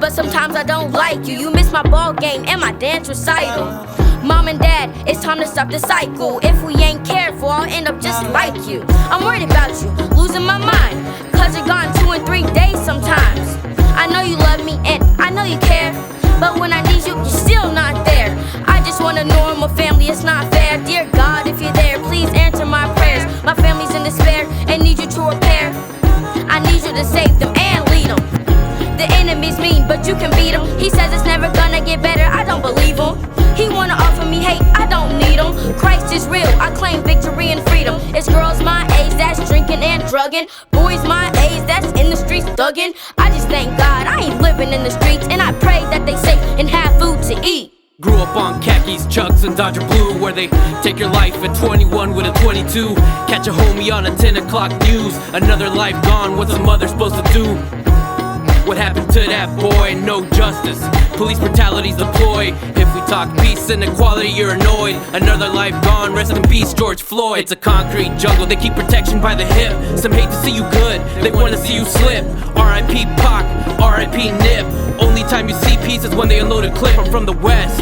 but sometimes I don't like you. You miss my ball game and my dance recital. Mom and Dad, it's time to stop the cycle. If we ain't careful, I'll end up just like you. I'm worried about you, losing my mind, cause you're gone 2 and 3 days sometimes. I know you love me and I know you care, but when I need you, you're still not there. I just want a normal family, it's not fair. Dear God, if you're there, please answer my prayers. My family's in despair and need you to repair. I need you to save them and lead them. The enemy's mean, but you can beat him. He says it's never gonna get better, I don't believe him. He wanna offer me hate, I don't need him. Christ is real, I claim victory and freedom. It's girls my age that's drinking and drugging, boys my age that's in the streets thugging. I just thank God I ain't living in the streets, and I pray that they safe and have food to eat. Grew up on khakis, chucks, and Dodger Blue, where they take your life at 21 with a 22. Catch a homie on a 10 o'clock news. Another life gone, what's a mother supposed to do? What happened to that boy? No justice. Police brutality's deployed. If we talk peace and equality, you're annoyed. Another life gone, rest in peace, George Floyd. It's a concrete jungle, they keep protection by the hip. Some hate to see you good, they wanna see you slip. R.I.P. Pac, R.I.P. Nip. Only time you see peace is when they unload a clip. I'm from the West.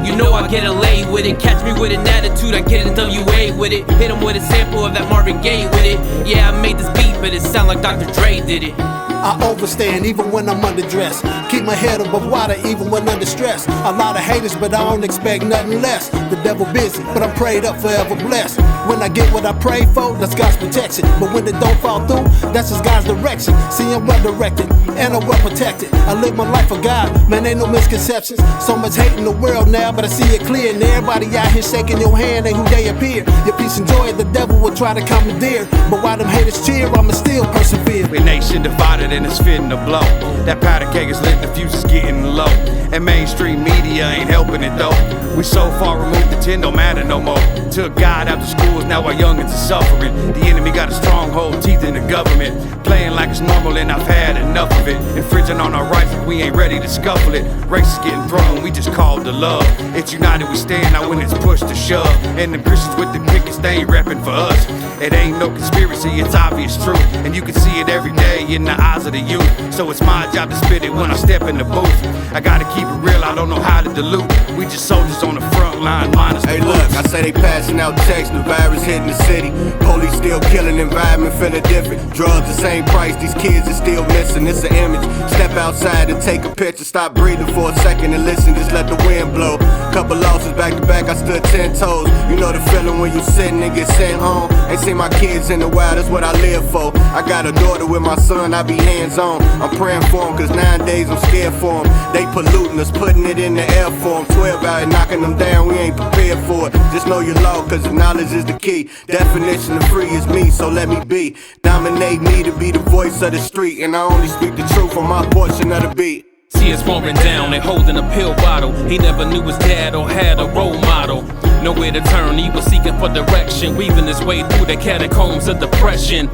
You know I get LA with it. Catch me with an attitude, I get in WA with it. Hit him with a sample of that Marvin Gaye with it. Yeah, I made this beat, but it sound like Dr. Dre did it. I overstand even when I'm underdressed. Keep my head above water even when under stress. A lot of haters, but I don't expect nothing less. The devil busy, but I'm prayed up, forever blessed. When I get what I pray for, that's God's protection. But when it don't fall through, that's just God's direction. See, I'm well directed and I'm well protected. I live my life for God, man, ain't no misconceptions. So much hate in the world now, but I see it clear. And everybody out here shaking your hand ain't who they appear. Your peace and joy, the devil will try to commandeer. But while them haters cheer, I'ma still persevere. We nation divided and it's fitting to blow. That powder keg is lit, the fuse is getting low. And mainstream media ain't helping it though. We so far removed, the 10 don't matter no more. Took God after schools, now our youngins are suffering. The enemy got a stronghold, teeth in the government. Playing like it's normal and I've had enough of it. Infringing on our rights like we ain't ready to scuffle it. Race is getting thrown, we just called to love. It's united we stand, now when it's pushed to shove. And the Christians with the pickets, they ain't repping for us. It ain't no conspiracy, it's obvious truth. And you can see it every day in the eyes of the youth. So it's my job to spit it when I step in the booth. I gotta keep it real, I don't know how to dilute. We just soldiers on the front line, minus the Hey boots. look, I say they passing out checks, the virus hitting the city. Police still killing, environment feeling different. Drugs the same price, these kids are still missing. It's an image, step outside and take a picture. Stop breathing for a second and listen, just let the wind blow. Couple losses back to back, I stood 10 toes. You know the feeling when you sitting and get sent home. Ain't seen my kids in a while, that's what I live for. I got a daughter with my son, I be hands on. I'm praying for him, cause 9 days I'm scared for him. They polluting us, putting it in the air for him. 12 out and knocking them down, we ain't prepared for it. Just know your law, cause the knowledge is the key. Definition of free is me, so let me be. Dominate me to be the voice of the street. And I only speak the truth on my portion of the beat. See us falling down and holding a pill bottle. He never knew his dad or had a role model. Nowhere to turn, he was seeking for direction. Weaving his way through the catacombs of depression.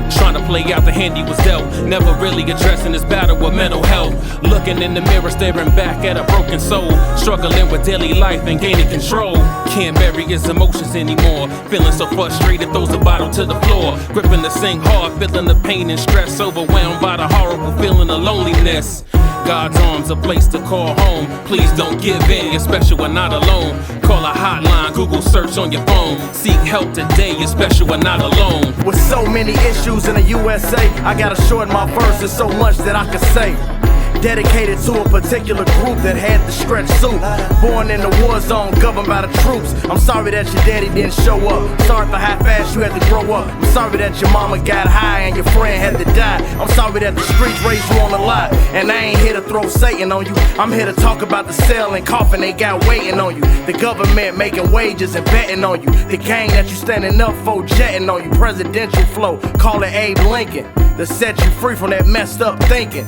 Trying to play out the hand he was dealt. Never really addressing his battle with mental health. Looking in the mirror, staring back at a broken soul. Struggling with daily life and gaining control. Can't bury his emotions anymore. Feeling so frustrated, throws the bottle to the floor. Gripping the sing hard, feeling the pain and stress. Overwhelmed by the horrible feeling of loneliness. God's arms, a place to call home. Please don't give in, you're special, we're not alone. Call a hotline, Google search on your phone. Seek help today, you're special, we're not alone. With so many issues in the USA, I gotta shorten my verse, there's so much that I could say. Dedicated to a particular group that had the stretch suit. Born in the war zone, governed by the troops. I'm sorry that your daddy didn't show up. Sorry for how fast you had to grow up. I'm sorry that your mama got high and your friend had to die. I'm sorry that the streets raised you on the lot. And I ain't here to throw Satan on you. I'm here to talk about the cell and coffin they got waiting on you. The government making wages and betting on you. The gang that you standing up for jetting on you. Presidential flow, call it Abe Lincoln. To set you free from that messed up thinking.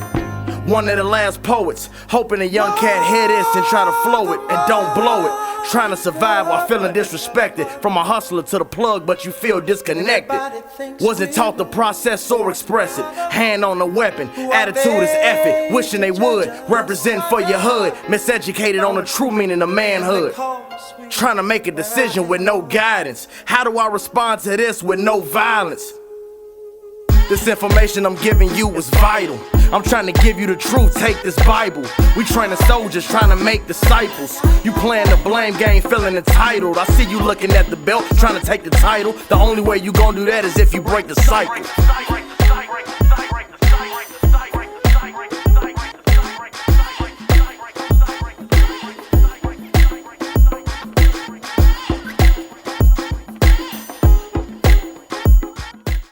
One of the last poets, hoping a young cat hear this and try to flow it and don't blow it. Trying to survive while feeling disrespected. From a hustler to the plug, but you feel disconnected. Wasn't taught to process or express it. Hand on the weapon, attitude is effort. Wishing they would, represent for your hood. Miseducated on the true meaning of manhood. Trying to make a decision with no guidance. How do I respond to this with no violence? This information I'm giving you is vital. I'm trying to give you the truth, take this Bible. We training soldiers, trying to make disciples. You playing the blame game, feeling entitled. I see you looking at the belt, trying to take the title. The only way you gon' do that is if you break the cycle.